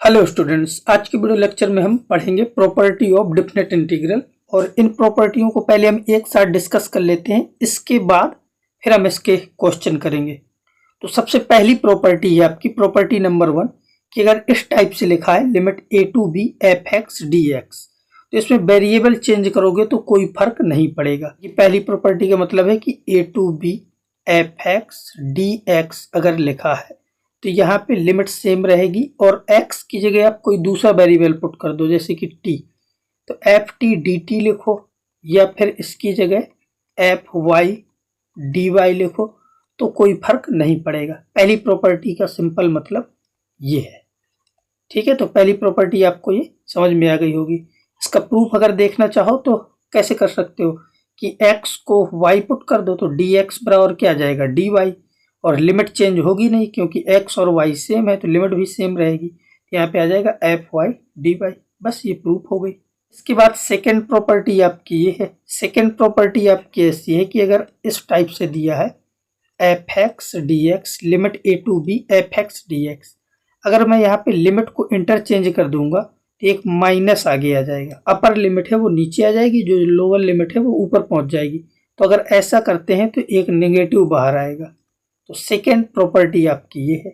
Hello students, आज के video lecture में हम पढ़ेंगे प्रॉपर्टी ऑफ डेफिनेट इंटीग्रल। और इन प्रॉपर्टियों को पहले हम एक साथ डिस्कस कर लेते हैं, इसके बाद फिर हम इसके क्वेश्चन करेंगे। तो सबसे पहली प्रॉपर्टी है आपकी प्रॉपर्टी नंबर 1 कि अगर इस टाइप से लिखा है limit a to B F X D X, तो इसमें वेरिएबल चेंज करोगे तो कोई फर्क नहीं पड़ेगा। ये पहली प्रॉपर्टी का मतलब है कि a to B F X D X अगर लिखा है तो यहाँ पे लिमिट सेम रहेगी और x की जगह आप कोई दूसरा वेरिएबल पुट कर दो, जैसे कि t, तो एफ टी डी टी लिखो या फिर इसकी जगह एफ वाई डी वाई लिखो तो कोई फर्क नहीं पड़ेगा। पहली प्रॉपर्टी का सिंपल मतलब ये है। ठीक है, तो पहली प्रॉपर्टी आपको ये समझ में आ गई होगी। इसका प्रूफ अगर देखना चाहो तो कैसे कर सकते हो कि x को y पुट कर दो तो dx बराबर क्या आ जाएगा dy, और लिमिट चेंज होगी नहीं क्योंकि x और y सेम है तो लिमिट भी सेम रहेगी। यहाँ पे आ जाएगा एफ वाई डी वाई। बस ये प्रूफ हो गई। इसके बाद सेकेंड प्रॉपर्टी आपकी ये है। सेकेंड प्रॉपर्टी आपकी ऐसी है कि अगर इस टाइप से दिया है F X D X limit A to B F X D X, अगर मैं यहाँ पे लिमिट को इंटरचेंज कर दूंगा तो एक माइनस आगे आ जाएगा। अपर लिमिट है वो नीचे आ जाएगी, जो लोअर लिमिट है वो ऊपर पहुंच जाएगी। तो अगर ऐसा करते हैं तो एक नेगेटिव बाहर आएगा। तो सेकेंड प्रॉपर्टी आपकी ये है।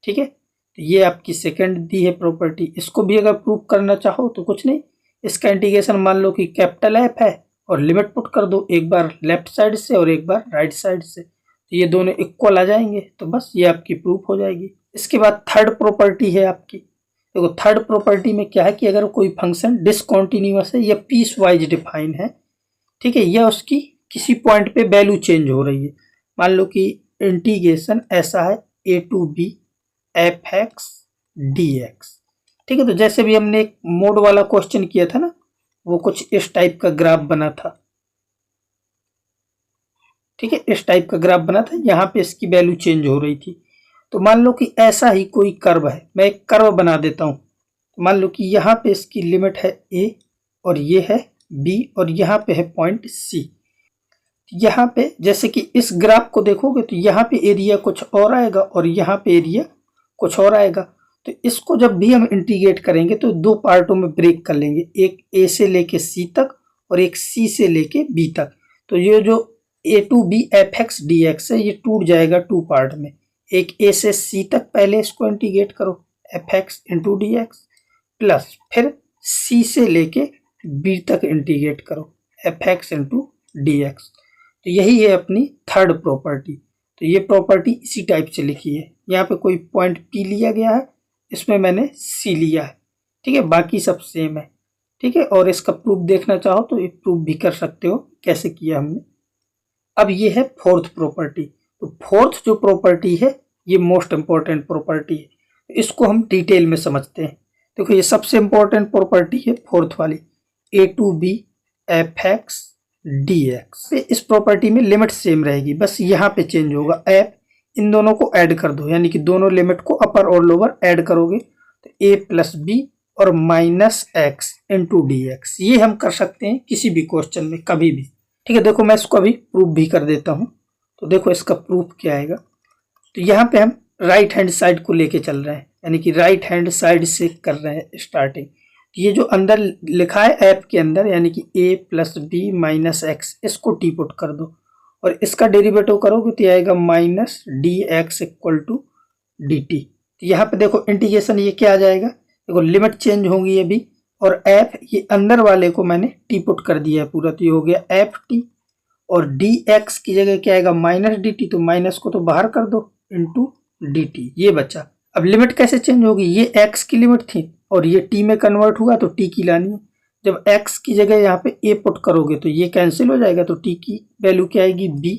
ठीक है, तो ये आपकी सेकेंड दी है प्रॉपर्टी। इसको भी अगर प्रूफ करना चाहो तो कुछ नहीं, इसका इंटीग्रेशन मान लो कि कैपिटल एफ है और लिमिट पुट कर दो, एक बार लेफ्ट साइड से और एक बार राइट साइड से, तो ये दोनों इक्वल आ जाएंगे। तो बस ये आपकी प्रूफ हो जाएगी। इसके बाद थर्ड प्रॉपर्टी है आपकी। देखो थर्ड प्रॉपर्टी में क्या है कि अगर कोई फंक्शन डिसकॉन्टिन्यूअस है या पीस वाइज डिफाइन है, ठीक है, या उसकी किसी पॉइंट पे वैल्यू चेंज हो रही है, मान लो कि इंटीग्रेशन ऐसा है A to B F X D X. ठीक है, तो जैसे भी हमने एक मोड वाला क्वेश्चन किया था ना, वो कुछ इस टाइप का ग्राफ बना था। ठीक है, इस टाइप का ग्राफ बना था, यहाँ पे इसकी वैल्यू चेंज हो रही थी। तो मान लो कि ऐसा ही कोई कर्व है, मैं एक कर्व बना देता हूँ। तो मान लो कि यहाँ पे इसकी लिमिट है a और ये है b और यहाँ पे है पॉइंट c। यहाँ पे जैसे कि इस ग्राफ को देखोगे तो यहाँ पे एरिया कुछ और आएगा और यहाँ पे एरिया कुछ और आएगा। तो इसको जब भी हम इंटीग्रेट करेंगे तो दो पार्टों में ब्रेक कर लेंगे, एक a से लेके c तक और एक c से लेके b तक। तो ये जो a to B F X D X है ये टूट जाएगा टू पार्ट में। एक a से c तक पहले इसको इंटीग्रेट करो F X into D x, plus फिर c से लेके b तक इंटीग्रेट करो F X into D X. तो यही है अपनी थर्ड प्रॉपर्टी। तो ये प्रॉपर्टी इसी टाइप से लिखी है। यहाँ पे कोई पॉइंट P लिया गया है, इसमें मैंने C लिया है। ठीक है, बाकी सब सेम है। ठीक है, और इसका प्रूफ देखना चाहो तो ये प्रूफ भी कर सकते हो कैसे किया हमने। अब ये है फोर्थ प्रॉपर्टी। तो फोर्थ जो प्रॉपर्टी है ये मोस्ट इंपॉर्टेंट प्रॉपर्टी है, इसको हम डिटेल में समझते हैं। देखो ये सबसे इंपॉर्टेंट प्रॉपर्टी है फोर्थ वाली, A to B F X D X. इस प्रॉपर्टी में लिमिट सेम रहेगी, बस यहाँ पे चेंज होगा एफ। इन दोनों को ऐड कर दो, यानी कि दोनों लिमिट को अपर और लोअर ऐड करोगे तो ए प्लस बी और minus x into D x. ये हम कर सकते हैं किसी भी क्वेश्चन में कभी भी। ठीक है, देखो मैं इसको अभी प्रूफ भी कर देता हूँ। तो देखो इसका प्रूफ क्या आएगा। तो यहाँ पे हम राइट हैंड साइड को लेके चल रहे हैं, यानी कि राइट हैंड साइड से कर रहे हैं स्टार्टिंग। ये जो अंदर लिखा है ऐप के अंदर, यानी कि a plus B minus X, इसको टी पुट कर दो और इसका डेरिवेटिव करोगे तो आएगा minus D X equal to D T. तो यहाँ पे देखो इंटीग्रेशन ये क्या आ जाएगा, देखो लिमिट चेंज होंगी अभी, और एफ ये अंदर वाले को मैंने टी पुट कर दिया है पूरा, तो ये हो गया एफ टी और डी एक्स की जगह क्या आएगा माइनस डी टी। तो माइनस को तो बाहर कर दो इंटू डी टी, ये बचा। अब लिमिट कैसे चेंज होगी, ये x की लिमिट थी और ये t में कन्वर्ट हुआ तो t की लानी है। जब x की जगह यहाँ पे a पुट करोगे तो ये कैंसिल हो जाएगा, तो t की वैल्यू क्या आएगी b,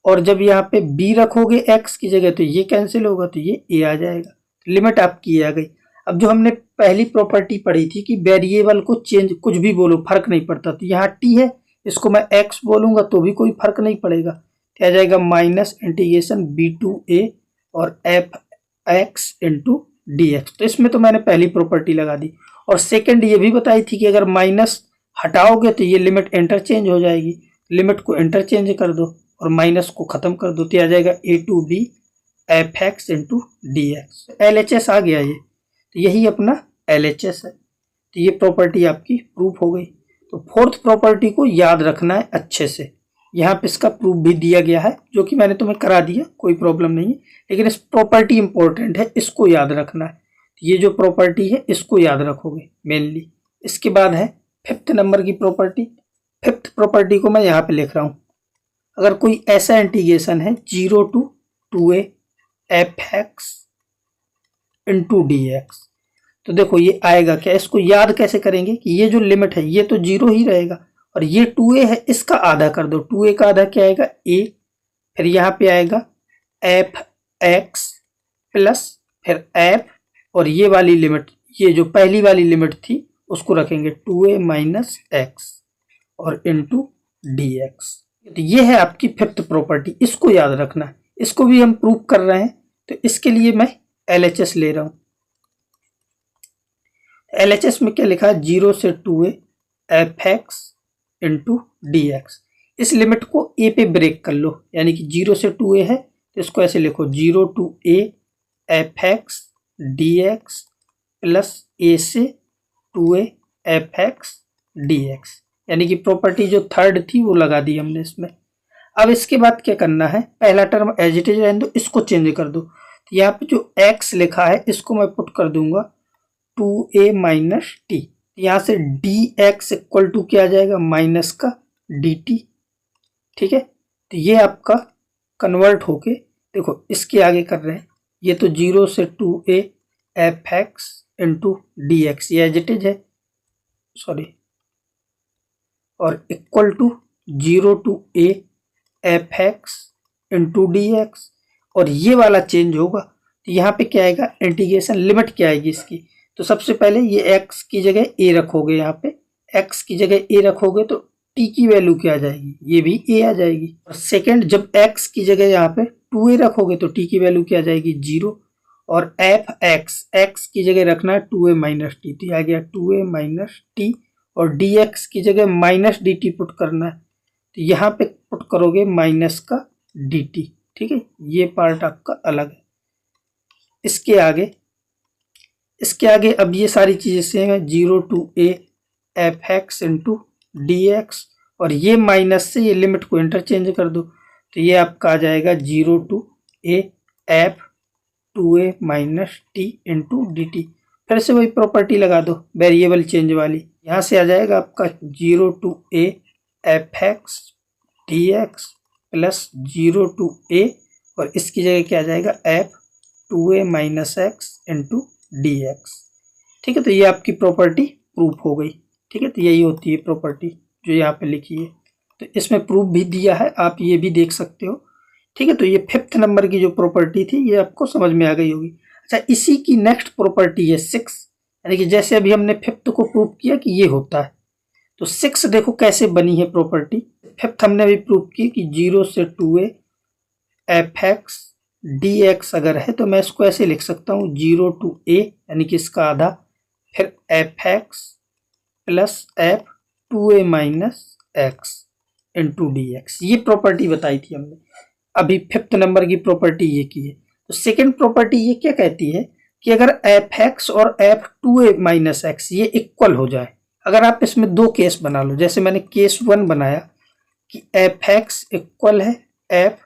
और जब यहाँ पे b रखोगे x की जगह तो ये कैंसिल होगा तो ये a आ जाएगा। लिमिट आपकी आ गई। अब जो हमने पहली प्रॉपर्टी पढ़ी थी कि वेरिएबल को चेंज कुछ भी बोलो फर्क नहीं पड़ता, तो यहाँ t है, इसको मैं x बोलूंगा तो भी कोई फर्क नहीं पड़ेगा। क्या आ जाएगा minus integration b to a और F X into D X. तो इसमें तो मैंने पहली प्रॉपर्टी लगा दी। और सेकंड ये भी बताई थी कि अगर माइनस हटाओगे तो ये लिमिट इंटरचेंज हो जाएगी। लिमिट को इंटरचेंज कर दो और माइनस को खत्म कर दो, तो आ जाएगा A to B F X into D X. L H S आ गया ये। तो यही अपना LHS है। तो ये प्रॉपर्टी आपकी प्रूफ हो गई। तो फोर्थ प्रॉपर्टी को याद रखना है अच्छे से। यहाँ पे इसका प्रूफ भी दिया गया है जो कि मैंने तुम्हें करा दिया, कोई प्रॉब्लम नहीं है, लेकिन इस प्रॉपर्टी इंपॉर्टेंट है, इसको याद रखना है। ये जो प्रॉपर्टी है इसको याद रखोगे मेनली। इसके बाद है फिफ्थ नंबर की प्रॉपर्टी। फिफ्थ प्रॉपर्टी को मैं यहाँ पे लिख रहा हूँ। अगर कोई ऐसा इंटीग्रेशन है 0 to 2a fx into dx, तो देखो ये आएगा क्या, इसको याद कैसे करेंगे कि ये जो लिमिट है ये तो 0 ही रहेगा और ये 2a है, इसका आधा कर दो। 2a का आधा क्या आएगा, a, फिर यहाँ पे आएगा fx प्लस फिर f, और ये वाली लिमिट, ये जो पहली वाली लिमिट थी उसको रखेंगे 2a माइनस x और इंटू dx। तो ये है आपकी फिफ्थ प्रॉपर्टी, इसको याद रखना है। इसको भी हम प्रूव कर रहे हैं, तो इसके लिए मैं LHS ले रहा हूँ। LHS में क्या लिखा है, 0 से 2a fx इंटू dx। इस लिमिट को a पे ब्रेक कर लो, यानी कि 0 से 2a है तो इसको ऐसे लिखो 0 to a fx dx plus a से 2a fx dx, यानी कि प्रॉपर्टी जो थर्ड थी वो लगा दी हमने इसमें। अब इसके बाद क्या करना है, पहला टर्म एज इट इज रहने दो, इसको चेंज कर दो। तो यहाँ पे जो x लिखा है इसको मैं पुट कर दूंगा 2a माइनस टी। यहाँ से dx इक्वल टू क्या आ जाएगा, माइनस का dt। ठीक है, तो ये आपका कन्वर्ट होके देखो इसके आगे कर रहे हैं, ये तो 0 से 2a fx इंटू dx, ये एज इट इज है, सॉरी, और equal to 0 to a fx into dx, और ये वाला चेंज होगा। तो यहाँ पे क्या आएगा, इंटीग्रेशन लिमिट क्या आएगी इसकी, तो सबसे पहले ये x की जगह a रखोगे, यहाँ पे x की जगह a रखोगे तो t की वैल्यू क्या आ जाएगी, ये भी a आ जाएगी। और सेकंड, जब x की जगह यहाँ पे 2a रखोगे तो t की वैल्यू क्या आ जाएगी, 0, और x की जगह रखना है 2a माइनस टी, तो आ गया 2a माइनस टी, और dx की जगह माइनस dt पुट करना है, तो यहाँ पे पुट करोगे माइनस का dt। ठीक है, ये पार्ट आपका अलग है। इसके आगे अब ये सारी चीजें सेम है, 0 to a fx into dx, और ये माइनस से ये लिमिट को इंटरचेंज कर दो, तो ये आपका आ जाएगा 0 to a f 2a minus T into dt। फिर से वही प्रॉपर्टी लगा दो वेरिएबल चेंज वाली, यहाँ से आ जाएगा आपका 0 to a fx dx plus 0 to a, और इसकी जगह क्या आ जाएगा, f 2a minus x into dx। ठीक है, तो ये आपकी प्रॉपर्टी प्रूफ हो गई। ठीक है, तो यही होती है प्रॉपर्टी जो यहाँ पे लिखी है, तो इसमें प्रूफ भी दिया है, आप ये भी देख सकते हो। ठीक है, तो ये फिफ्थ नंबर की जो प्रॉपर्टी थी ये आपको समझ में आ गई होगी। अच्छा, इसी की नेक्स्ट प्रॉपर्टी है 6, यानी कि जैसे अभी हमने फिफ्थ को प्रूव किया कि ये होता है, तो 6 देखो कैसे बनी है प्रॉपर्टी। फिफ्थ हमने अभी प्रूव की कि 0 से 2a fx dx अगर है तो मैं इसको ऐसे लिख सकता हूँ 0 to a, यानी कि इसका आधा, फिर fx plus f 2a minus x into dx। ये प्रॉपर्टी बताई थी हमने, अभी फिफ्थ नंबर की प्रॉपर्टी ये की है। तो सेकेंड प्रॉपर्टी ये क्या कहती है कि अगर fx और f 2a माइनस x ये इक्वल हो जाए, अगर आप इसमें दो केस बना लो, जैसे मैंने केस 1 बनाया कि fx इक्वल है f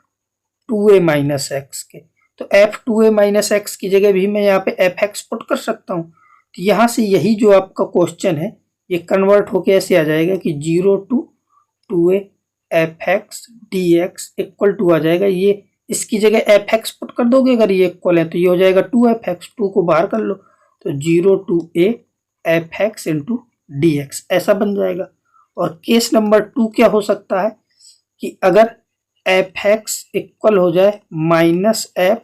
2a माइनस x के, तो f 2a माइनस x की जगह भी मैं यहाँ पे fx पुट कर सकता हूँ। तो यहाँ से यही जो आपका क्वेश्चन है ये कन्वर्ट होके ऐसे आ जाएगा कि 0 to 2a fx dx equal to आ जाएगा, ये इसकी जगह fx पुट कर दोगे अगर ये इक्वल है तो ये हो जाएगा 2fx, 2 को बाहर कर लो तो 0 to a fx into dx ऐसा बन जाएगा। और केस नंबर 2 क्या हो सकता है कि अगर fx इक्वल हो जाए minus f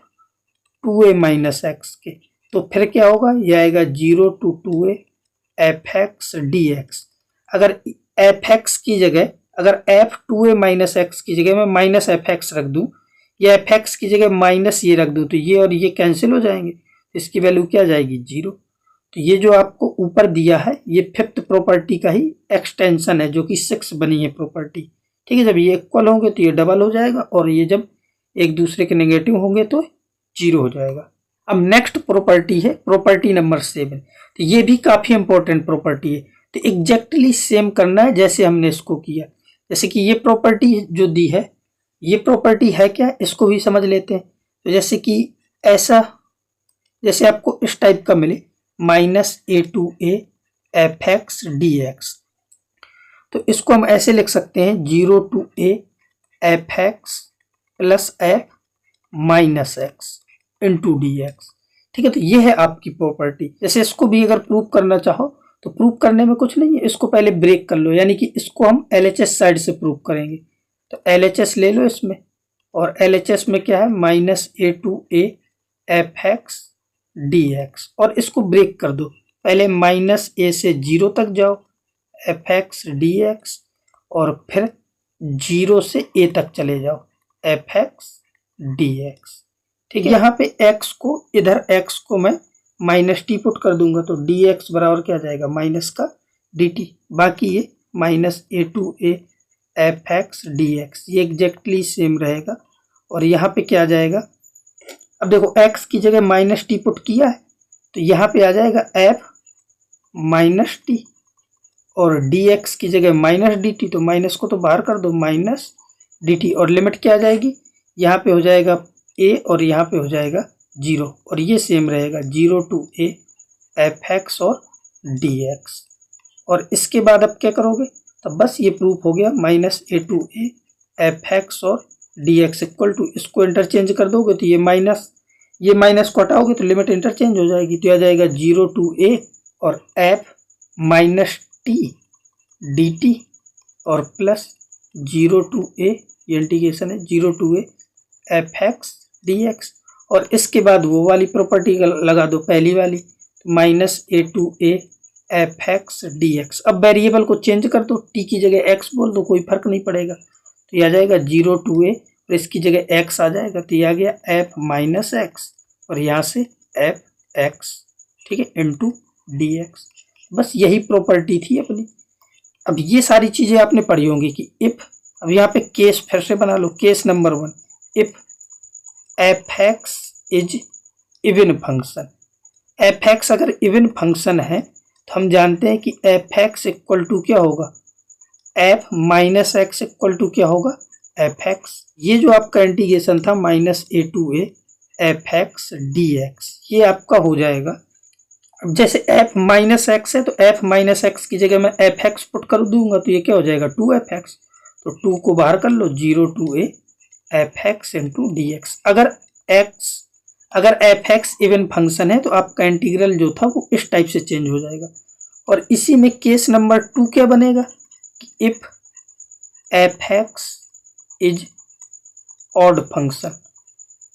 2a minus x के, तो फिर क्या होगा, ये आएगा 0 to 2a fx dx। अगर fx की जगह, अगर f 2a माइनस x की जगह मैं माइनस fx रख दूं या fx की जगह माइनस ये रख दूं तो ये और ये कैंसिल हो जाएंगे, इसकी वैल्यू क्या आ जाएगी, 0। तो ये जो आपको ऊपर दिया है ये फिफ्थ प्रॉपर्टी का ही एक्सटेंशन है जो कि 6 बनी है प्रॉपर्टी। ठीक है, जब ये इक्वल होंगे तो ये डबल हो जाएगा और ये जब एक दूसरे के नेगेटिव होंगे तो 0 हो जाएगा। अब नेक्स्ट प्रॉपर्टी है प्रॉपर्टी नंबर 7। तो ये भी काफी इंपॉर्टेंट प्रॉपर्टी है। तो एग्जैक्टली सेम करना है जैसे हमने इसको किया। जैसे कि ये प्रॉपर्टी जो दी है, ये प्रॉपर्टी है क्या, इसको भी समझ लेते हैं। तो जैसे कि ऐसा, जैसे आपको इस टाइप का मिले -a/a f(x) dx, तो इसको हम ऐसे लिख सकते हैं 0 to a f(x) + f -x into dx। ठीक है, तो ये है आपकी प्रॉपर्टी। जैसे इसको भी अगर प्रूव करना चाहो तो प्रूव करने में कुछ नहीं है, इसको पहले ब्रेक कर लो, यानी कि इसको हम LHS साइड से प्रूव करेंगे। तो LHS ले लो इसमें, और LHS में क्या है -a/a f(x) dx, और इसको ब्रेक कर दो। पहले -a से 0 तक जाओ f(x) dx, और फिर 0 से a तक चले जाओ f(x) dx। ठीक है, यहाँ पे x को, इधर x को मैं -t पुट कर दूंगा, तो dx बराबर क्या आ जाएगा, माइनस का dt। बाकी ये -a/a f(x) dx, ये एग्जैक्टली सेम रहेगा। और यहाँ पे क्या आ जाएगा, अब देखो x की जगह -t पुट किया है, तो यहाँ पे आ जाएगा f -t, और dx की जगह -dt, तो माइनस को तो बाहर कर दो, -dt, और लिमिट क्या आ जाएगी, यहाँ पे हो जाएगा a और यहाँ पे हो जाएगा 0, और ये सेम रहेगा 0 to a f(x) और dx। और इसके बाद अब क्या करोगे, तो बस ये प्रूफ हो गया -a to a f(x) और dx इक्वल टू, इसको इंटरचेंज कर दोगे तो ये माइनस को हटाओगे तो लिमिट इंटरचेंज हो जाएगी, तो आ जाएगा 0 to a और f -t dt, और प्लस 0 to a, ये इंटीग्रेशन है 0 to a f(x) dx। और इसके बाद वो वाली प्रॉपर्टी लगा दो, पहली वाली, -a to a f(x) dx। अब वेरिएबल को चेंज कर दो, t की जगह x बोल दो, कोई फर्क नहीं पड़ेगा, तो ये आ जाएगा 0 to a, और इसकी जगह x आ जाएगा, तो ये आ गया f -x, और यहाँ से f(x), ठीक है, इंटू dx। बस यही प्रॉपर्टी थी अपनी। अब ये सारी चीजें आपने पढ़ी होंगी कि इफ, अब यहाँ पे केस फिर से बना लो, case number 1, if f(x) is even function. f(x) अगर इवन फंक्शन है तो हम जानते हैं कि f(x) इक्वल टू क्या होगा, f -x इक्वल टू क्या होगा, f(x). ये जो आपका इंटीग्रेशन था -a to a f(x) dx, ये आपका हो जाएगा। अब जैसे f -x है, तो f -x की जगह मैं f(x) पुट कर दूंगा, तो ये क्या हो जाएगा 2f(x), तो 2 को बाहर कर लो, 0 to a f(x) into dx। अगर f(x) इवन फंक्शन है तो आपका इंटीग्रल जो था वो इस टाइप से चेंज हो जाएगा। और इसी में केस नंबर 2 क्या बनेगा, if f(x) is odd function.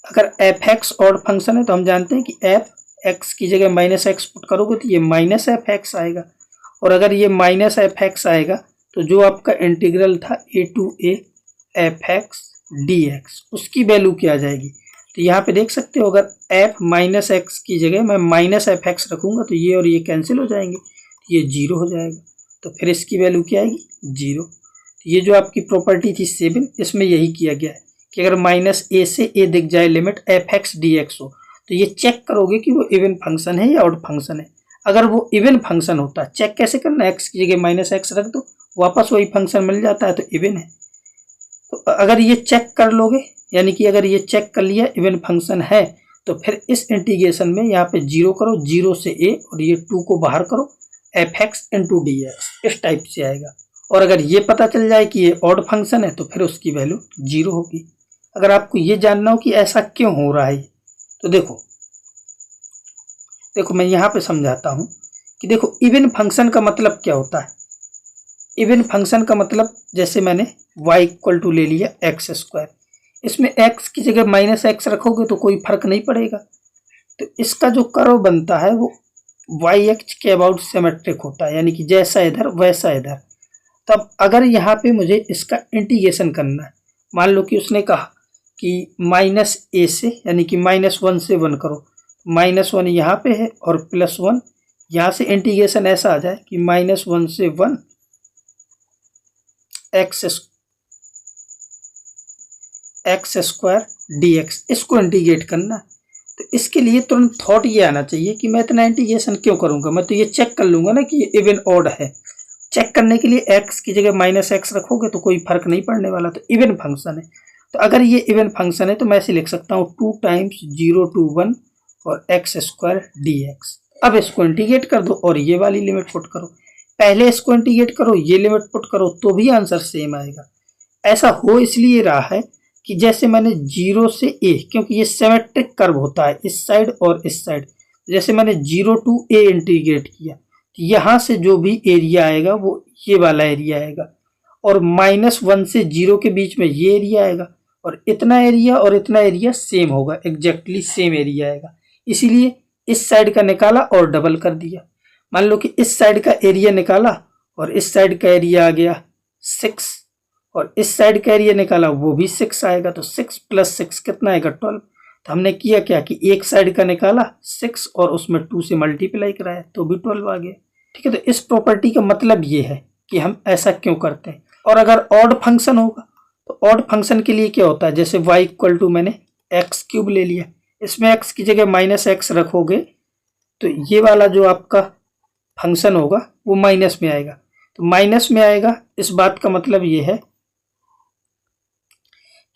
अगर f(x) ऑड फंक्शन है तो हम जानते हैं कि f(x) की जगह -x पुट करोगे तो ये -f(x) आएगा, और अगर ये -f(x) आएगा तो जो आपका इंटीग्रल था a to a f(x) dx, उसकी वैल्यू क्या आ जाएगी। तो यहाँ पे देख सकते हो, अगर f -x की जगह मैं -f(x) रखूंगा तो ये और ये कैंसिल हो जाएंगे, तो ये 0 हो जाएगा, तो फिर इसकी वैल्यू क्या आएगी, 0। तो ये जो आपकी प्रॉपर्टी थी 7, इसमें यही किया गया है कि अगर -a से a दिख जाए लिमिट f(x) dx हो, तो ये चेक करोगे कि वो इवन फंक्शन है या ऑड फंक्शन है। अगर वो इवन फंक्शन होता, चेक कैसे करना, x की जगह -x रख दो, वापस वही फंक्शन मिल जाता है, तो इवन है। तो अगर ये चेक कर लोगे, यानी कि अगर ये चेक कर लिया इवन फंक्शन है, तो फिर इस इंटीग्रेशन में यहाँ पे 0 करो, 0 से a, और ये 2 को बाहर करो, f(x) इंटू dx, इस टाइप से आएगा। और अगर ये पता चल जाए कि ये ऑड फंक्शन है तो फिर उसकी वैल्यू 0 होगी। अगर आपको ये जानना हो कि ऐसा क्यों हो रहा है, तो देखो मैं यहाँ पे समझाता हूँ कि देखो इवन फंक्शन का मतलब क्या होता है। इवन फंक्शन का मतलब, जैसे मैंने y इक्वल टू ले लिया x², इसमें x की जगह -x रखोगे तो कोई फर्क नहीं पड़ेगा, तो इसका जो कर्व बनता है वो y अक्ष के अबाउट सिमेट्रिक होता है, यानी कि जैसा इधर वैसा इधर। तब अगर यहाँ पे मुझे इसका इंटीग्रेशन करना है, मान लो कि उसने कहा कि -a से, यानी कि -1 से 1 करो, -1 यहाँ पे है और +1 यहाँ से, इंटीग्रेशन ऐसा आ जाए कि -1 से 1 x² dx, इसको इंटीग्रेट करना। तो इसके लिए तुरंत थॉट ये आना चाहिए कि मैं इतना इंटीग्रेशन क्यों करूंगा, मैं तो ये चेक कर लूंगा ना कि ये इवन ऑड है। चेक करने के लिए x की जगह -x रखोगे तो कोई फर्क नहीं पड़ने वाला, तो इवन फंक्शन है। तो अगर ये इवन फंक्शन है तो मैं ऐसे लिख सकता हूँ 2 टाइम्स 0 to 1 और x² dx। अब इसको इंटीग्रेट कर दो और ये वाली लिमिट पुट करो, पहले इसको इंटीग्रेट करो, ये लिमिट पुट करो, तो भी आंसर सेम आएगा। ऐसा हो इसलिए रहा है कि जैसे मैंने 0 से a, क्योंकि ये सिमेट्रिक कर्व होता है इस साइड और इस साइड, जैसे मैंने 0 to a इंटीग्रेट किया, यहाँ से जो भी एरिया आएगा वो ये वाला एरिया आएगा, और -1 से 0 के बीच में ये एरिया आएगा, और इतना एरिया और इतना एरिया सेम होगा, एग्जैक्टली सेम एरिया आएगा। इसीलिए इस साइड का निकाला और डबल कर दिया। मान लो कि इस साइड का एरिया निकाला और इस साइड का एरिया आ गया 6, और इस साइड का एरिया निकाला वो भी 6 आएगा, तो 6 + 6 कितना आएगा 12। तो हमने किया क्या कि एक साइड का निकाला 6 और उसमें 2 से मल्टीप्लाई कराया तो भी 12 आ गया। ठीक है, तो इस प्रॉपर्टी का मतलब ये है कि हम ऐसा क्यों करते हैं। और अगर ऑड फंक्शन होगा तो ऑड फंक्शन के लिए क्या होता है, जैसे y = मैंने x³ ले लिया, इसमें x की जगह -x रखोगे तो ये वाला जो आपका फंक्शन होगा वो माइनस में आएगा। तो माइनस में आएगा, इस बात का मतलब ये है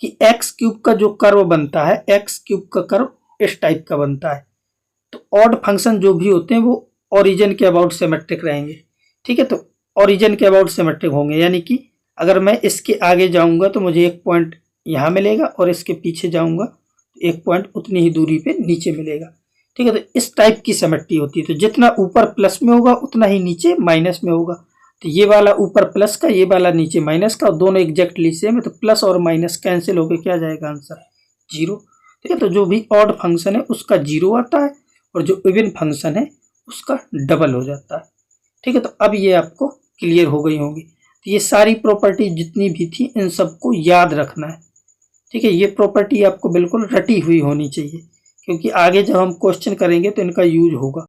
कि x³ का जो कर्व बनता है, x³ का कर्व इस टाइप का बनता है। तो ऑड फंक्शन जो भी होते हैं वो ओरिजिन के अबाउट सिमेट्रिक रहेंगे। ठीक है, तो ओरिजिन के अबाउट सिमेट्रिक होंगे, यानी कि अगर मैं इसके आगे जाऊंगा तो मुझे एक पॉइंट यहाँ मिलेगा और इसके पीछे जाऊंगा तो एक पॉइंट उतनी ही दूरी पे नीचे मिलेगा। ठीक है, तो इस टाइप की सिमेट्री होती है। तो जितना ऊपर प्लस में होगा उतना ही नीचे माइनस में होगा। तो ये वाला ऊपर प्लस का, ये वाला नीचे माइनस का, और दोनों एग्जैक्टली सेम है, तो प्लस और माइनस कैंसिल होकर क्या जाएगा आंसर 0। ठीक है, तो जो भी ऑड फंक्शन है उसका 0 आता है और जो इवन फंक्शन है उसका डबल हो जाता है। ठीक है, तो अब ये आपको क्लियर हो गई होंगी। तो ये सारी प्रॉपर्टी जितनी भी थी इन सबको याद रखना है। ठीक है, ये प्रॉपर्टी आपको बिल्कुल रटी हुई होनी चाहिए, क्योंकि आगे जब हम क्वेश्चन करेंगे तो इनका यूज होगा।